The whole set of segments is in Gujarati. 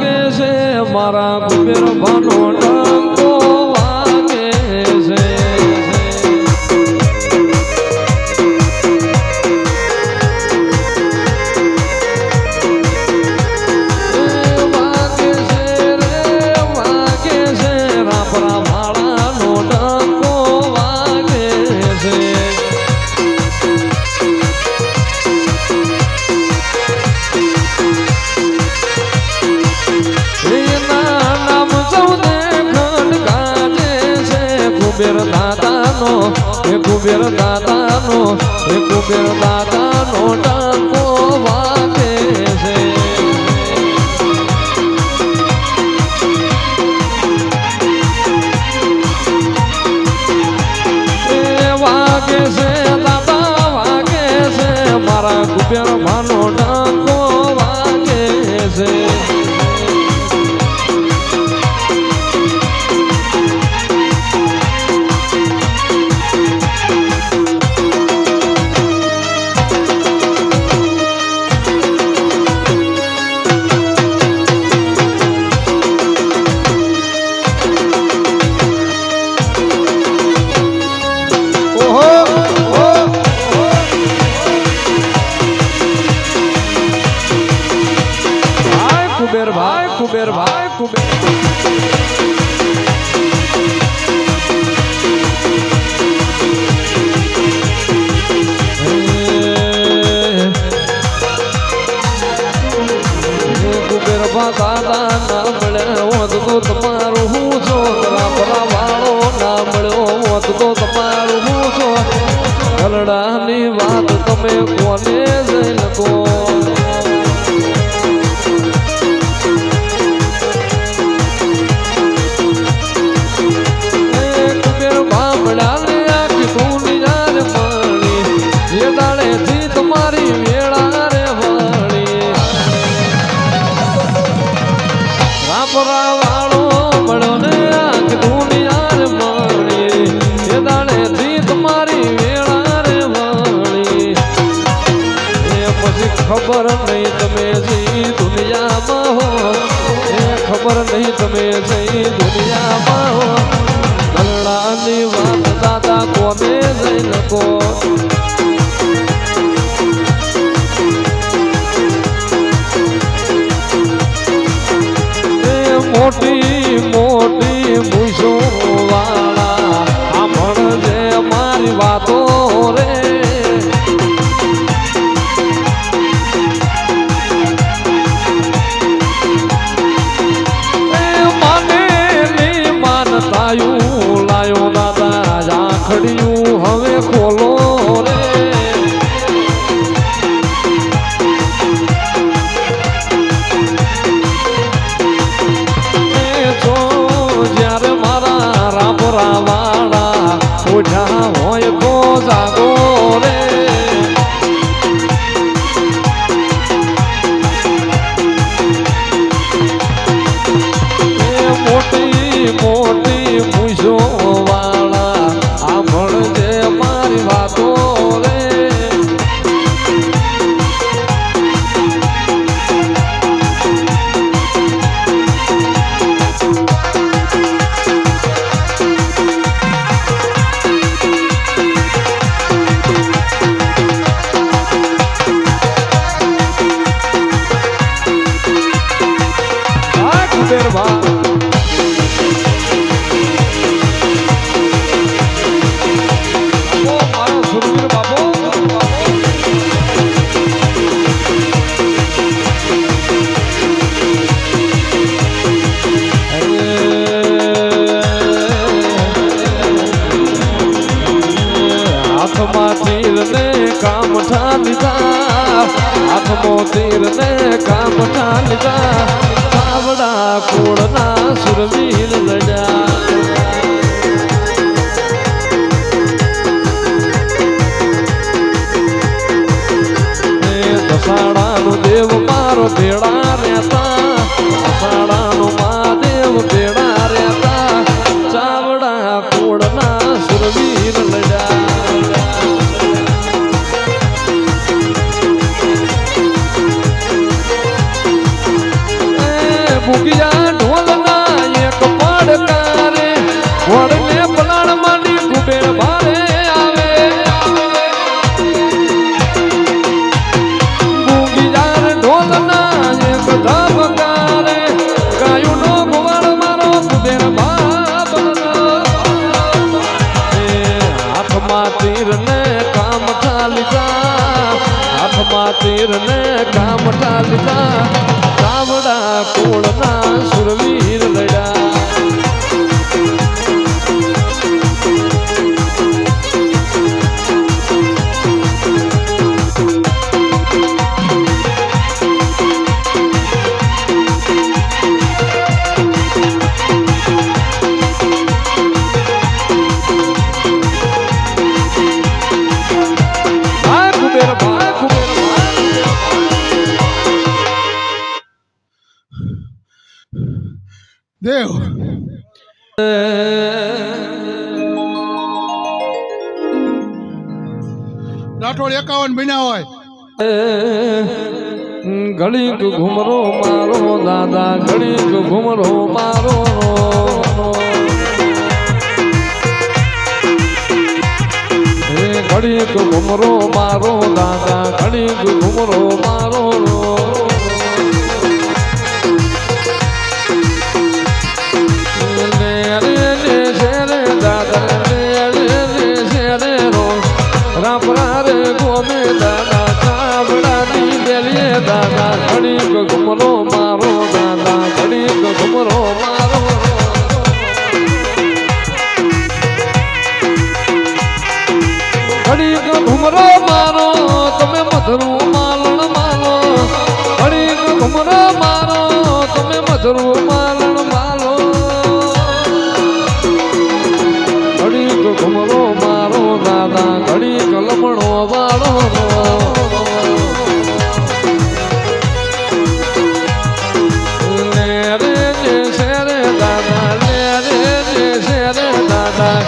વાગે છે મારા કુબેર ભાનો ડંકો વાગે છે કુબેર દાદાનો ડંકો વાગે છે વાગે છે દાદા વાગે છે મારા કુબેર ભાનો ડંકો વાગે છે કુબેર ભાઈ કુબેર દાદા ના મળ્યો હોત તો તમારું હું છો રાપરા વાળો ના મળ્યો હોત તો તમારું હું છો ગરડાની વાત તમે કોને જઈ લખો ખબર નહીં તમે જઈ દુનિયામાં હો ખબર નહીં તમે જઈ દુનિયામાં હો ગરડાની વાત દાદા કોને જઈ લખો મોટી મોટી મૂછો વાળા સાંભળજે મારી વાતો રે લાયો દાદા ઝાંખડિયું હવે ખોલો રે જ્યારે મારા રાપરા વાળા ઓઢા હોય તો જાગો રે મોટી મોટી મૂછો વાળા સાંભળજે મારી વાતો રે કુબેર ભા કામ ઠાલીધા હાથમો તીર ને કામ ઠાલીધા સાવડા કુળના સુરવીર લડ્યા દસાડાનો દેવ મારો ભેળા રહેતા દસાડાનો મહાદેવ ભેળા રહેતા ચાવડા કુળના સુરવીર લડ્યા બુગિયા ઢોલના એક પડકારે વડને પલાણ માની કુબેર ભારે આવે બુગિયા ઢોલના એક ધબકારે ગાયુનો ગોવાળ મારો કુબેર હાથમાં તીર ને કામ ઠાલીધા હાથમાં તીર ને કામ ઠાલીધા ચાવડા કોળના સુરવીર લડ્યા દેવ રાઠોડ 51 બન્યા હોય ઘડીક ઘુમરો મારો દાદા ઘડીક ઘુમરો મારો ઘડીક ઘુમરો મારો દાદા ઘડીક ઘુમરો મારો રાપરારે ગોમે દાદા ચાવડાની બેલીએ દાદા ઘડીક ઘુમરો મારો દાદા ઘડીક ઘુમરો મારો ઘડીક ઘુમરો મારો તમે મધરું માલણ માલો ઘડીક ઘુમરો મારો તમે મધરું માલણ માલો ઘડીક ઘુમરો મારો દાદા ઘડીક લમણો વાળો લે રે જે શેરે દાદા લે રે જે શેરે દાદા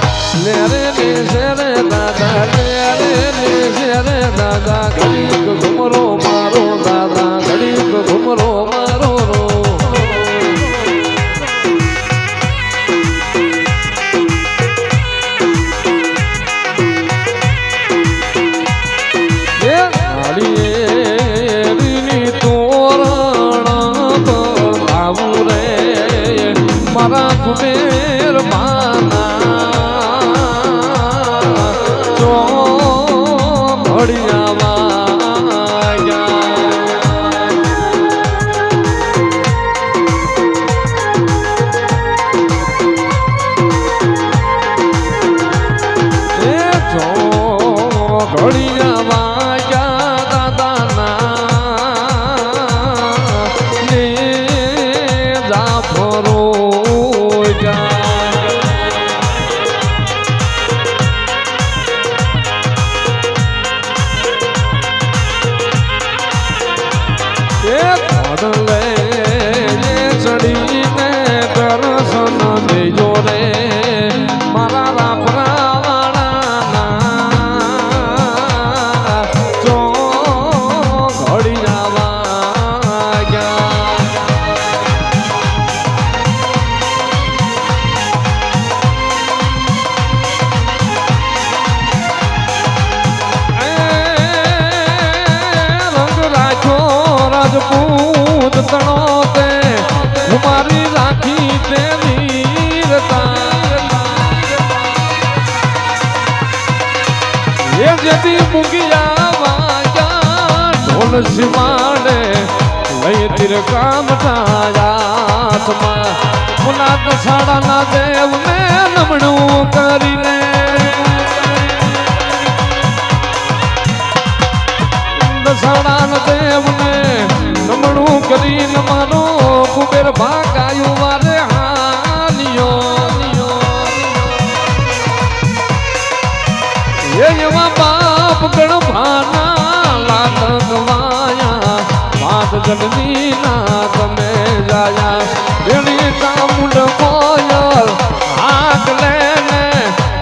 લે રે જે શેરે દાદા લે રે જે શેરે દાદા ઘડીક ઘુમરો મારો દાદા ઘડીક ઘુમરો મારો મારા કુબેર માના ચો ઘડિયાવા એ ચો ઘડિયાવા દાદાના ને જાફરો ચડીને દર્શન દેજો રે મારા રાપરાવાળાના ચો ઘડિયાવા રંગ રાખ્યો રાજપૂત તણો તે મારી રાખી તે વીરતા એ જેથી મૂકિયા વાગ્યા ઢોલ શિવાડે લઈ તીર કામ થાયામાં મુના દસાડાના દેવને નમણું કરીને દસાડાના દેવને નમણું કરીને માનો કુબેર ભાગાયું વારે હાલિયો એવા બાપ ગણભાના લાડ ગવાયા વાત જગની ના તમે જાયા એની ચામુંડ કોયલ આગ લેને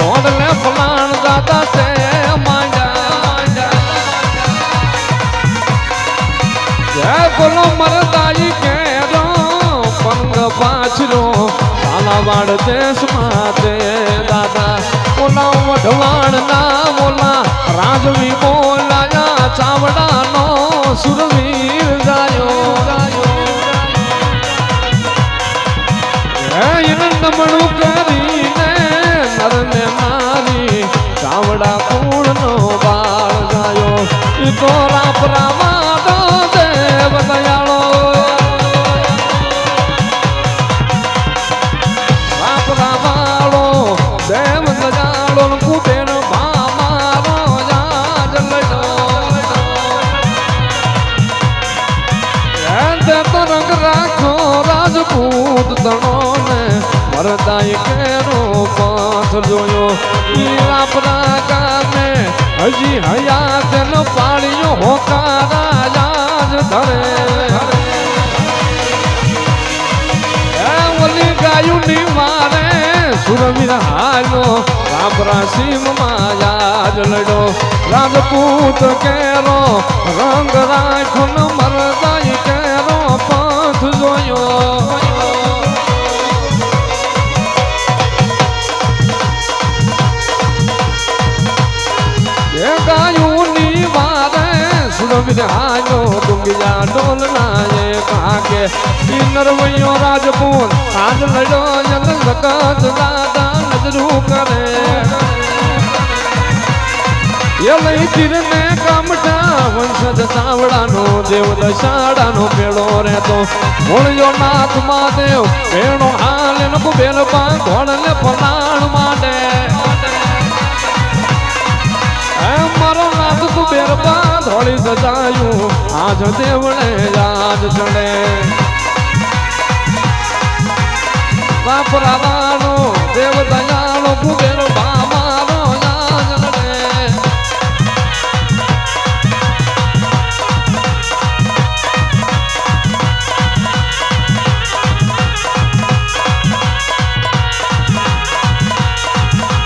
ઓડલે ફલાણ દાદા તે માંજા જય બોલો મરદાઈ માડ દેશ માતે દાદા ઓલા વઢવાણ ના મોલા રાજવી બોલાયા ચાવડાનો સુરવીર જાયો નમણું કરીને નરને મારી ચાવડા કુળનો બાળ ગાયો ઈ તો રાપરામાં દેવ દયાળો રાપરાવાળો દેવ દયાળો કુબેર મામારો યાદ લડો તો રંગ રાખો રાજપૂત તણો ને વરદાય કેરો પથ જોયો ઈ રાપરા ગામે હજી હયાત ન પાડ્યો હોકારા યાદ ધરે ઓલી ગાયું ની મારે સુરવીર હાલો રાપરા સીમમાં યાદ લડો રાજપૂત કેરો રંગ રાખો ન મરદાય કેરો પથ જોયો ગાયુની વારે સુરવીર હાલો ડુંગિયા ડોલના એ કાકે ઈ નરવૈયો રાજપૂત આજ લડો જલ જગત દાદા નજરું કરે એ લઈ તીરને કામઠા વંશજ ચાવડાનો દેવ દશાડાનો પેડો રહેતો ભોળ્યો નાથ મહાદેવ પેડો હાલે ન કુબેર પા ઘોડલે ફલાણ માટે મારો નાથ કુબેર પા ધોળી સજાયું આજ દેવળે યાદ ચડે વાપરાવાનો દેવ દયાળો કુબેર પા મારો યાદ ચડે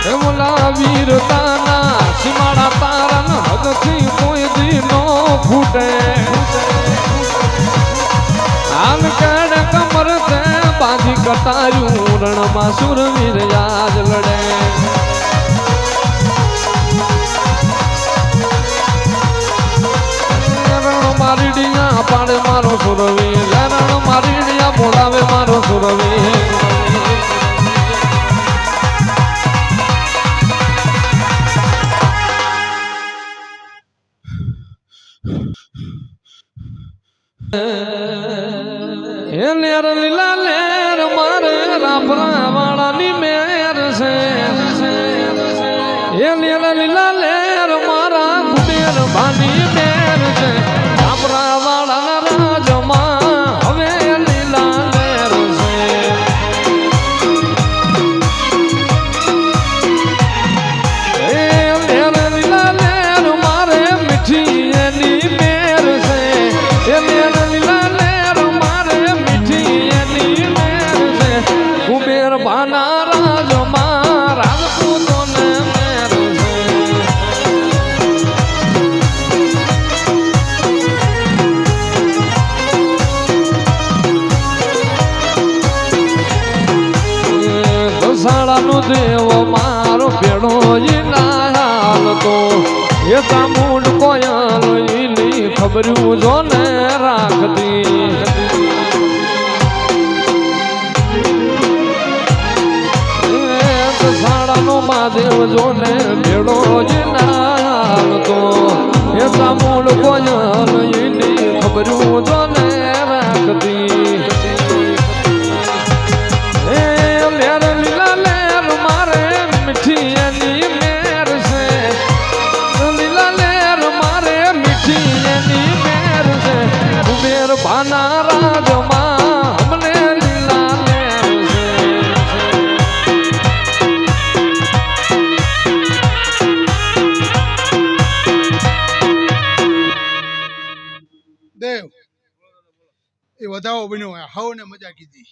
એમલા વીરતાના સીમાડા તારન હદથી કોઈ દી નો ફૂટે આન કડ કમર તે બાંધી કટાયું રણમાં સુરવીર યાદ લડે રણ મારી ડિયા પાડે મારો સુરવીર રણ મારી ડિયા બોલાવે મારો સુરવીર લેર લીલા લેર મારે રાપરા વાળાની મેર છે એ લેર લીલા લેર મારા કુબેર ભાની મેર છે રાપરા વાળાના રાજમાં હવે લીલા લેર છે એ લેર લીલા લેર મારે મીઠી એની મેર છે એ લેર લીલા કુબેર ભાના રાજમાં રાજપૂતોને મેર છે દસાડાનો દેવ મારો ભેડો હાલ તો એ તામુંડ કોયલ ઈલી ખબર્યું જો ને રાખતી સાડાનો મહાદેવ જોને ભેડો જીનાલ તો એ તામુલ કોયલ એની ખબરું જોને રાખતી એ લેર લીલા લેર મારે મીઠી એની મેર છે લીલા લેર મારે મીઠી એની મેર છે કુબેર ભાના રાજમાં અમને લીલા લેર દેવ એ વધાવો બન્યો હોય હાવ ને મજા કીધી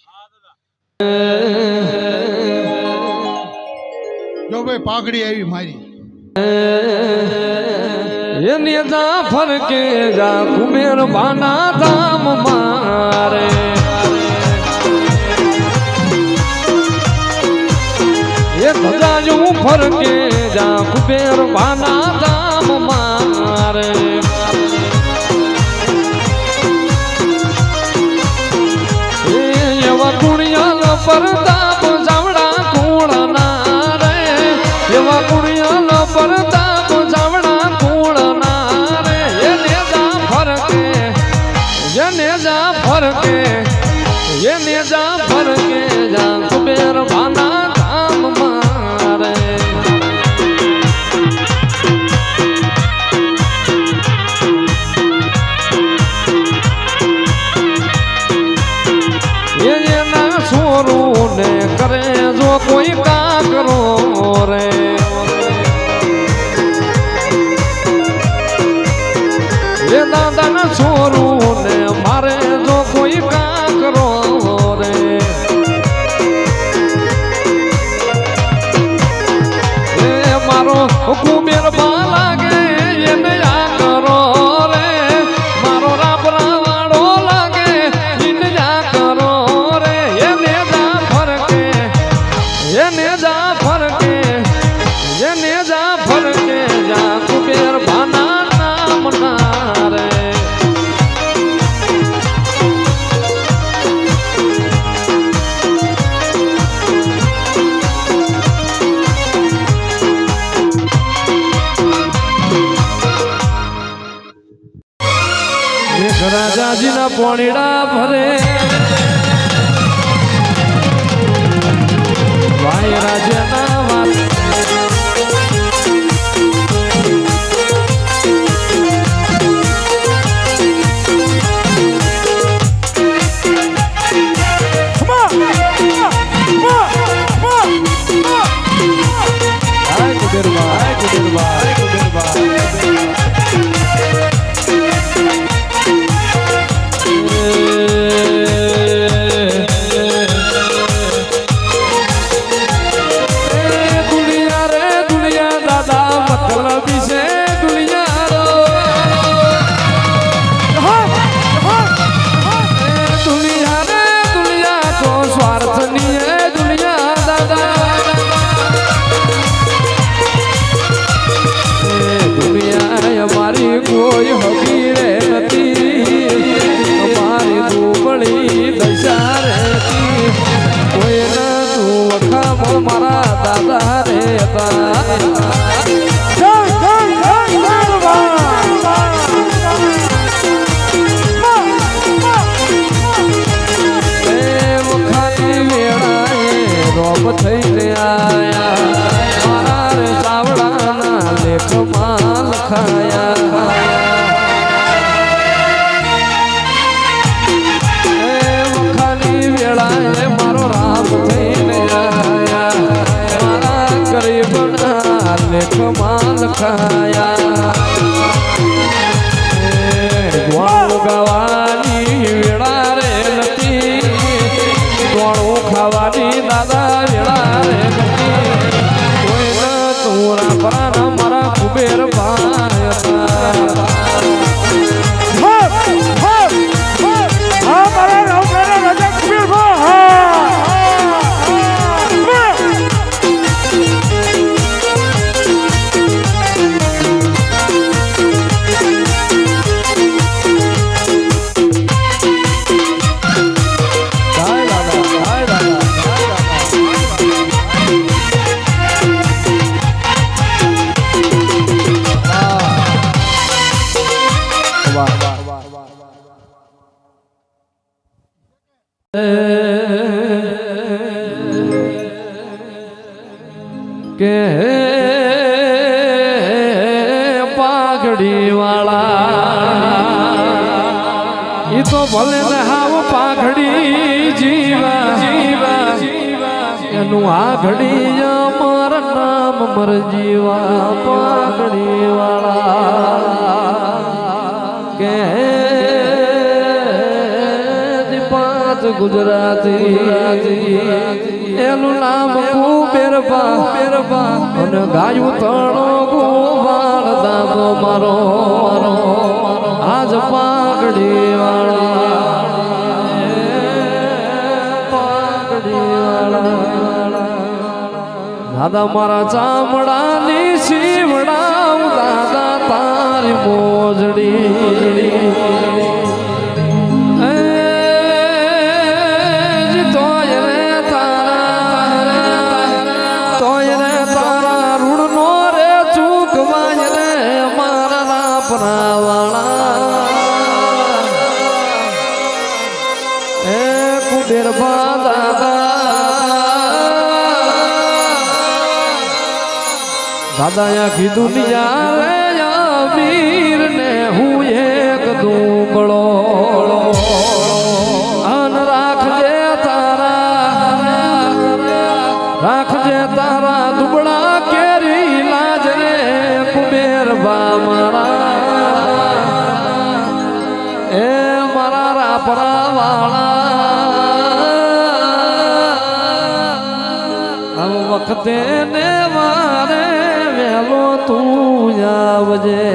જો ભાઈ પાઘડી આવી મારી એની જાફર કે જા કુબેર ભાના ધામ મારે ફરકે જા કુબેર બાના ધામ મારે એવા કુણિયાલ પરતાપ જાવડા કુળના રે એવા કુણિયાલ પરતાપ જાવડા કુળના રે એને જા ફરકે એને જા ફરકે જા કુબેર બાના ધામ મારે એના છોરું ને કરે જો કોઈ કાકરો રે એ દાદાના છોરું ને મારે જો કોઈ કાકરો રે એ મારો કુબેર બા લાગે એને આ કરો રે મારો રાબરા વાળો લાગે એને આ કરો રે એને જા ફરકે જા કુબેર બાના નામ ના રે રાજાજીના પોણીડા ભરે ભાઈ રાજાના વાત કોઈ હકી રે નથી મારી દુબળી દશા રેતી કોઈ ના તું વખામો મારા દાદા રે વખાની વેળાએ રોપ થઈને આયા મારા રે ચાવડાના લેખમાં લખાયા મારો રામ થઈને આયા મારા ગરીબના લેખમાં લખાયા ગોળું ગાવાની વેળા રે નથી ગોળું ખાવાની દાદા વેળા રે નથી કોઈ ન તું રાપરાના મારા કુબેર ભાઈ કે પાઘડી વાળા ઈ તો ભલે ને હાવ પાઘડી જીવા એનું આઘડી અમર નામ મર જીવા પાઘડી વાળા કે ગુજરાતી એનું નામ કુબેરબા અને ગાયું તણો ગોવાળ દાદો મારો આજ પાઘડી વાળા દાદા મારા ચામડાની શીવડાવ દાદા તારી મોજડી દાદા આખી દુનિયા વીર ને હું એક દુબળો અન રાખજે તારા દુબળા કેરી લાજ રે કુબેર બા મારા એ મારા રાપરા વાળા વખતે ને મારે વેલો તું આવજે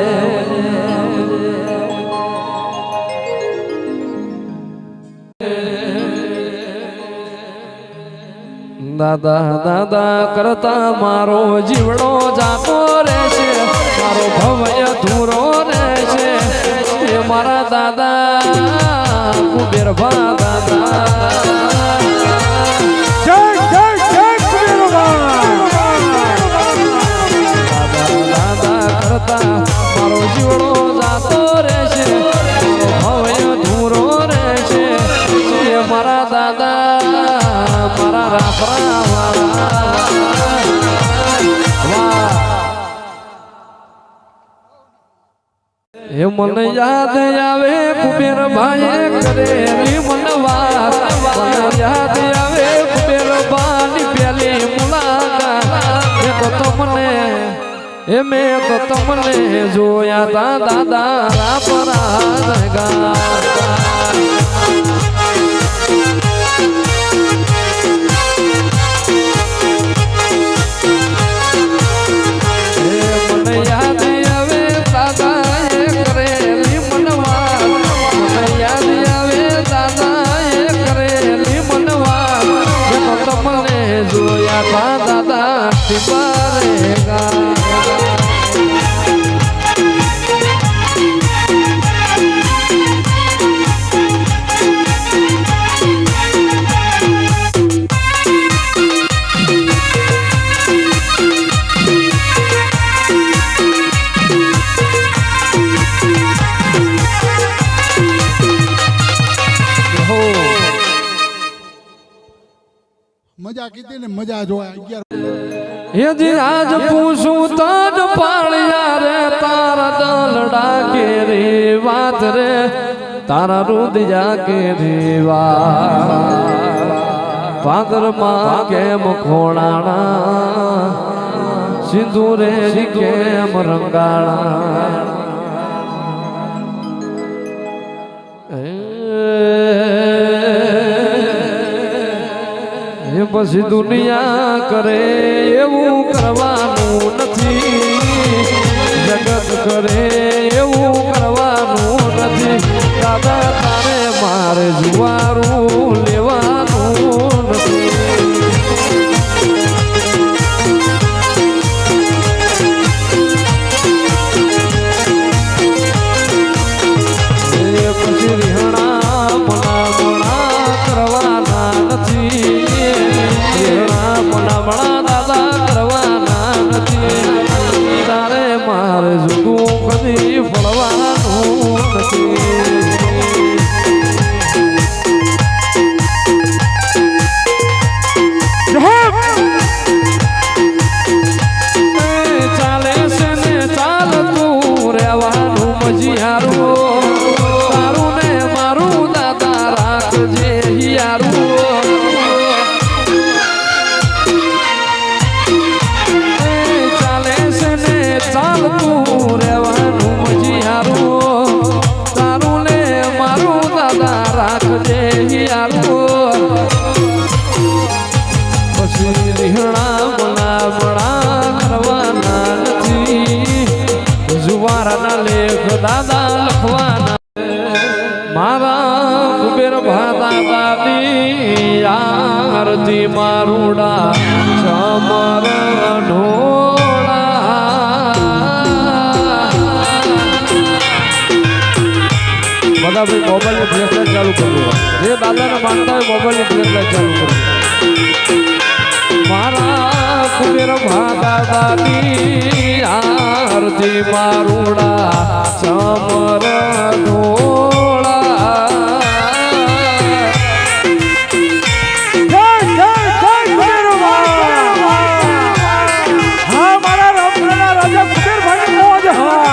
દાદા દાદા કરતા મારો જીવડો જાતો રહેશે મારો ભવય ધૂરો રહેશે એ મારા દાદા કુબેર ભા દાદા મારો જીવડો જાતો રહેશે હવે ધૂરો રહેશે એ મારા દાદા મારા રાપરા વાળા એ મને યાદ આવે કુબેર ભાઈ કરેલી મન વાત યાદ આવે કુબેર બાની પેલી મુલાકાત એ તો તમને એ મેં તો તમને જોયા તા દાદા રાપરા ગા મને યાદ આવે દાદા એ કરેલી મનવા મને યાદ આવે દાદા એ કરેલી મનવા તો તમને જોયા તા દાદા ટીપારે ગા મજા કીધી ને મજા જોયા યજી આજ પૂછું તન પાળ્યા રે તારા દલડા કે રે વાત રે તારા રુદિયા કે રે વાત પાદરમાં કેમ ખોણાણા સિંદૂરે કેમ રંગાણા પછી દુનિયા કરે એવું કરવાનું નથી જગત કરે એવું કરવાનું નથી દાદા તારે મારે જુવારું લેવાનું નથી પછી રીહણા મણા કરવાના નથી દાદા કરવાના નથી તારે મારે જુદું કદી ફળવાનું નથી ચાલે છે ને ચાલતું રહેવાનું મજીહારું તારું ને મારું દાદા રાખજે હિયારું ચાલતું રહેવાનું મજીહારું તારું ને મારું દાદા રાખજે હિયારું પછી રીહણા મણા કરવાના નથી જુવારના લેખ દાદા લખવાના મારા કુબેર ભા દાદાની આરતી મારુડા સમર બધા ભાઈ મોબાઈલની ફ્લેશલાઇટ ચાલુ કરજો. જે દાદાને માનતા હોય મોબાઈલની ફ્લેશલાઇટ ચાલુ કરજો. મારા કુબેર દાદાની આરતી મારુડા સમર ઢોળા. જય જય જય કુબેર હા મારા રામના રાજા કુબેરભાઈ મોજ હા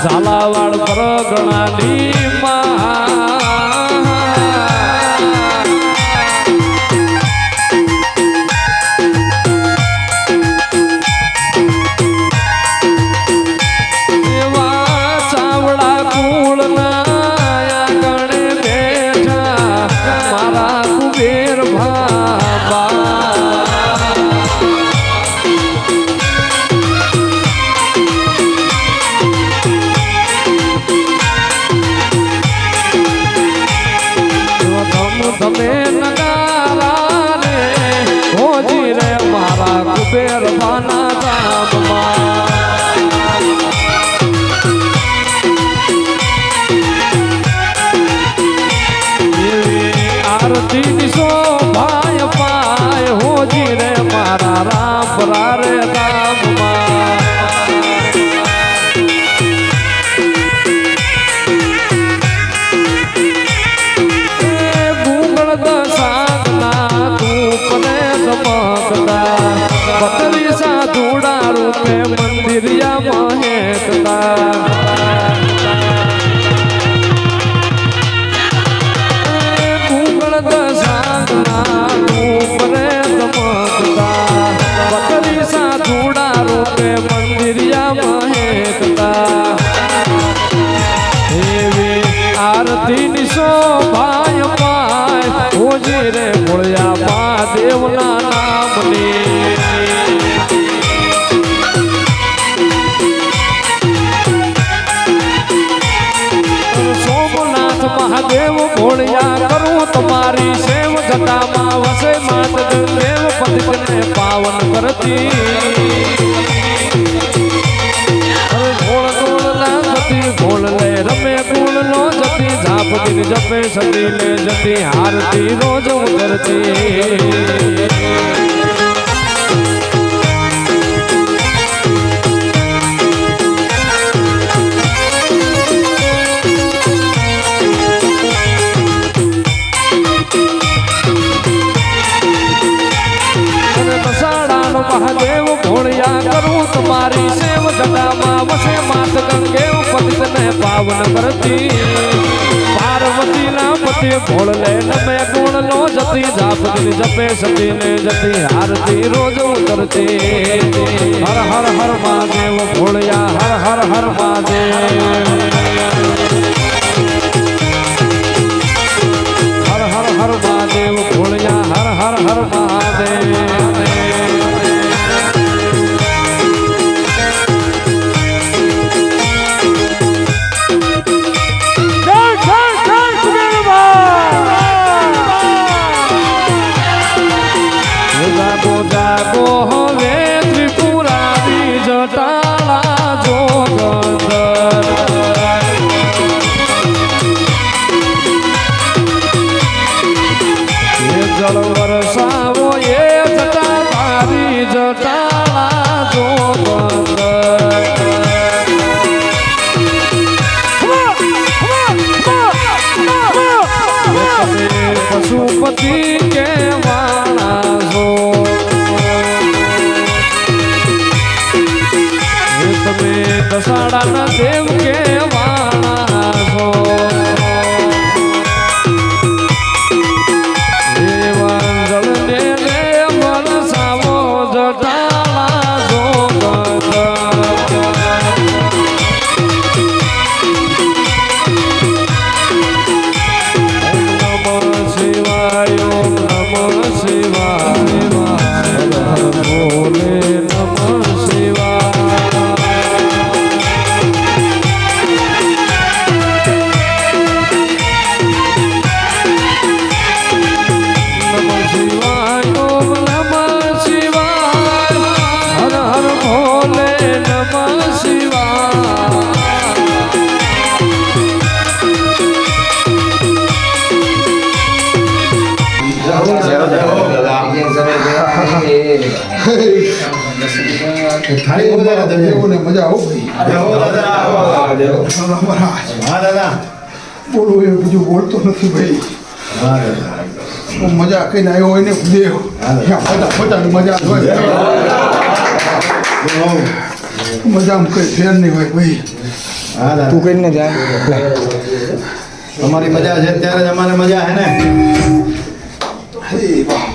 ઝાલાવાડ પરગણાની એવા ચાવડા કુળના આંગણે બેઠા મારા કુબેર ભાબા. તમે નગારા રે હોજી રે મારા કુબેર ભાના ગામમાં. એવી આરતી શોભાય પાય હોજી રે મારા રામપરા રે ગામમાં. બકરી સાધુડા રૂપે મંદિરિયા મહેકતા. ગુગળ દસાંગના રૂપરે ચમકતા. બકરી સાધુડા રૂપે મંદિરિયા મહેકતા. એવી આરતી શોભાય પાય હોજી રે ભોળિયા મહાદેવના નામની. સોમનાથ મહાદેવ ભોળિયા કરું તમારી સેવ જટામાં વસે માત દેવ પતિતને પાવન કરતી. ભોળ લે રમે ગુણ નો જતી ઝાપ દિન જપે સતી લે જતી હારતી રોજ ઉતરતી. મહાદેવ ભોળિયા કરું તમારી સેવ જટામાં વસે માત ગંગે પતિતને પાવન કરતી. પાર્વતીના પાર્વતી ભોળલે નમે ગુણ લો જતી જાપતી જપે સતી ને જતી આરતી રોજ ઉતરતી હર હર હર મહાદેવ ભોળિયા હર હર હર મહાદેવ હર હર હર મહાદેવ ભોળિયા હર હર હર મહાદેવ જાગો જાગો હવે ત્રિપુરારી જટાળા જોગંદર એ જળ વરસાવો એ જટા તારી જટાળા જોગંદર પશુપતિ કે વાળા છો તમે દસાડાના દેવ કે વાળા છો દેવાંજળને રે વરસાવો જટાળા જોગંદર શિવાય ઓમ નમઃ શિવાય હર હર ભોલે નમઃ શિવાય નમઃ શિવાય ઓમ નમઃ શિવાય હર હર ભોલે નમઃ શિવાય દેવોને મજા આવો ભાઈ બોલું એ બીજું બોલતો નથી ભાઈ મજા કઈને આવ્યો હોય ને દેવ બધાની મજા જ હોય મજામાં કઈ ફેર નહીં હોય ભાઈ તું કઈને જાય અમારી મજા છે ત્યારે જ અમારે મજા હે ને હે વાહ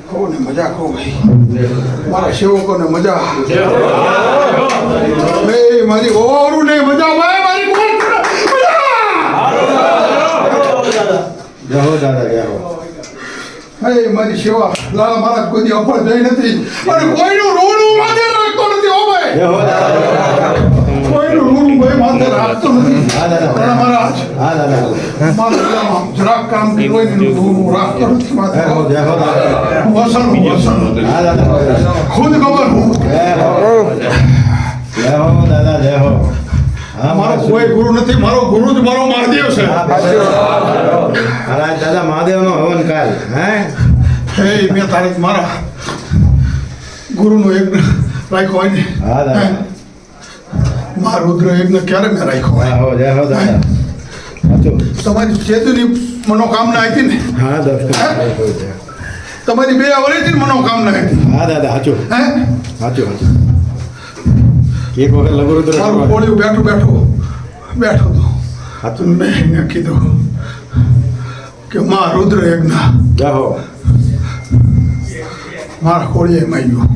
કહો ને મજા કહો ભાઈ મારા સેવકોને મજા ભાઈ મારી ઓરું ને મજા ભાઈ મારી જહો દાદા જહો હે મારી સેવા લાલા મહારાજ કોઈ દી અફળ જઈ નથી અને કોઈનું રોડું માથે રાખતો નથી હો ભાઈ જહો દાદા કોઈનું રોડું ભાઈ માથે રાખતો નથી હા દાદા લાલા મહારાજ હા દાદા મારા જરાક કામ કર્યું હોય ને રોડું રાખતો નથી માથે જહો દાદા વસણ હા દાદા ખુદ ખબર હું જહો દાદા જહો હા મારો કોઈ ગુરુ નથી મારો ગુરુ જ મારો મહાદેવ છે અરે દાદા મહાદેવનો હવન કાલ હે હે મેં તારે મારા ગુરુનો યજ્ઞ રાખ્યો હોય ને હા દાદા મારા રુદ્ર યજ્ઞ ક્યારે મેં રાખ્યો હોય જહો જહો દાદા સાચું તમારી ચેતુની મનોકામના હતી ને હા દાદા તમારી બે વર્ષથી મનોકામના હતી હા દાદા સાચું હે સાચું સાચું એક વખત લઘુરુદ્ર મારું કોળિયું બેઠો તો સાચું મેં એને કીધું કે માં રુદ્ર યજ્ઞ જહો મારા કોળીએ માગ્યું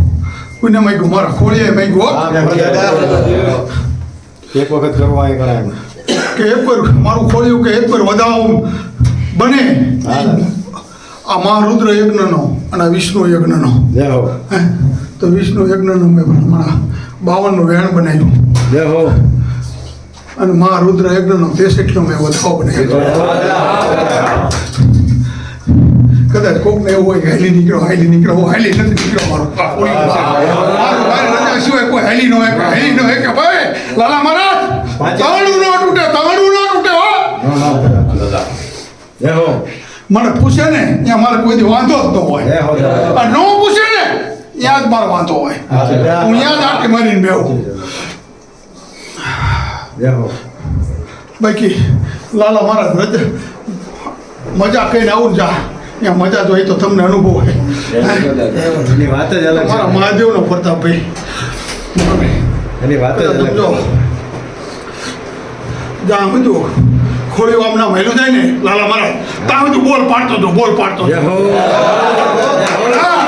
કોઈને માગ્યું મારા કોળીએ માગ્યું હા જહો દાદા એક વખત કરવા એ કરાય કે એક પર મારું ખોળ્યું કે એક પર વધાવો બને હા. આ મહારુદ્ર યજ્ઞનો અને વિષ્ણુ યજ્ઞનો જય હો હે તો વિષ્ણુ યજ્ઞનો મેં મારા 52નું વેણ બનાવ્યું જય હો અને મહારુદ્ર યજ્ઞનો 63નો મેં વધાવો બનાવ્યો કદાચ કોકને એવું હોય કે હાલી નીકળો હાલી નથી નીકળો મારો રજા સિવાય કોઈ હાલી ન હોય કે હાલી ન હોય કે ભાઈ લાલા મહારાજ તાવડું ન તૂટે હો જય હો મને પૂછે ને ત્યાં મારે કોઈ દી વાંધો જ ન હોય જય હો અને ન પૂછે ને ત્યાં જ મારો વાંધો હોય હું ત્યાં જ આટલી મારીને બેહું જય હો બાકી લાલા મહારાજ રજા મજા કહીને આવું જા ત્યાં મજા તો એ તો તમને અનુભવ હોય એની વાત જ અલગ મારા છે મહાદેવનો પ્રતાપભાઈ એની વાત જ અલગ સમજો છે જ્યાં બધું ખોળ્યું આમ ના મહેલું જાય ને લાલા મહારાજ ત્યાં બધું બોલ પાડતો હતો બોલ પાડતો હતો. જય હો. હા,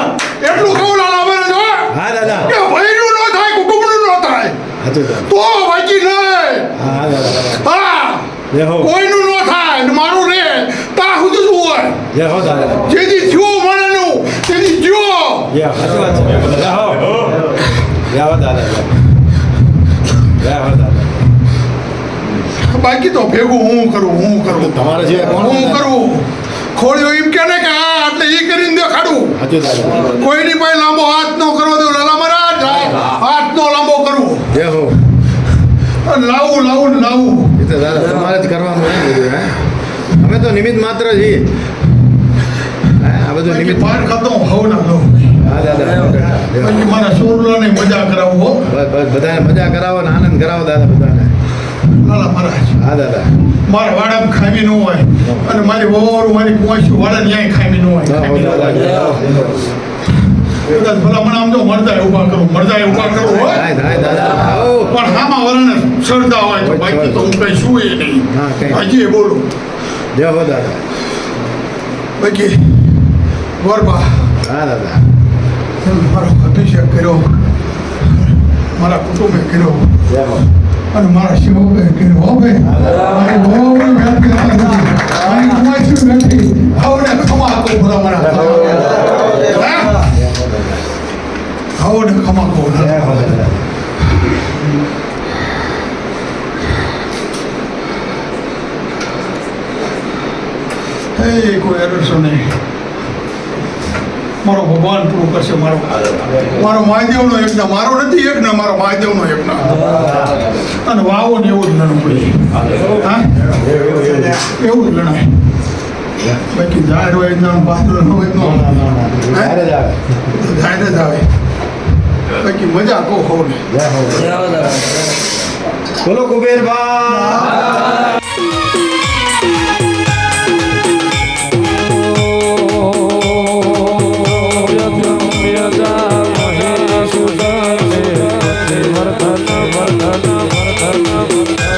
એટલું કહું લાલા મહારાજ હો, હા દાદા. કે ભાઈનું ન થાય કુટુંબનું ન થાય હતું દાદા. તો બાકી નહીં. હા દાદા. હા, જય હો. કોઈનું ન થાય ને મારું રે ત્યાં સુધી શું હોય જય હો દાદા. જેથી થયું માણસનું તેથી જ્યો. જય હો. સાચી વાત છે. જય હો. જય હો દાદા. જય હો દાદા. બાકી તો ભેગું હું કરું તમારે જે કોણ હું કરું ખોળ્યો એમ કે ને કે હા એટલે એ કરીને દેખાડું. હતું દાદા. કોઈની પાસે લાંબો હાથ ન કરો દો લાલા મહારાજ હાથ નો લાંબો કરવું જય હો. લાવું એ તો દાદા તમારે જ કરવાનું હોય ને બધું. હે અમે તો નિમિત્ત માત્ર છીએ. હે આ બધું નિમિત્ત. પાર ખાતો હોવ ના લો હા દાદા. પછી મારા સોરલાને મજા કરાવો હો. બસ બધાને મજા કરાવો ને આનંદ કરાવો દાદા બધાને. લાલા મહારાજ હા દાદા. મારા વાડામાં ખામી ન હોય અને મારી વહુ મારી પોંચી વાડા ન્યાય ખામી ન હોય જય હો દાદા. કદાચ ભલા મને આમ તો મળતા ઊભા કરું હોય થાય થાય દાદા. આવો. પણ હામાં વરણે સરદા હોય તો બાકી તો હું કઈ શું એ નહીં હા, કંઈ. હજી એ બોલું જય હો દાદા. બાકી ગોરબા હા દાદા. મારો અભિષેક કર્યો મારા કુટુંબે કર્યો જય હો. અને મારા શિવકે કર્યો હવે મારી બહુ વ્યક્તિ મારી કુમારી વ્યક્તિ હવે ખમા આપો ભલા મારા હવે ખમા આપો જય હો દાદા. હે કોઈ અરસો નહીં મારો ભગવાન પૂરું કરશે મારો મહાદેવનો યજ્ઞ મારો નથી યજ્ઞ મારો મહાદેવનો યજ્ઞ અને વાવો ને એવું જ લણવું પછી હા એવું જ લણાય બાકી ઝાડ હોય ના પાત્ર હોય નો ત્યારે જ આવે. ઝાડ જ આવે બાકી મજા કહો હોવ ને જય હો. બોલો કુબેર બા.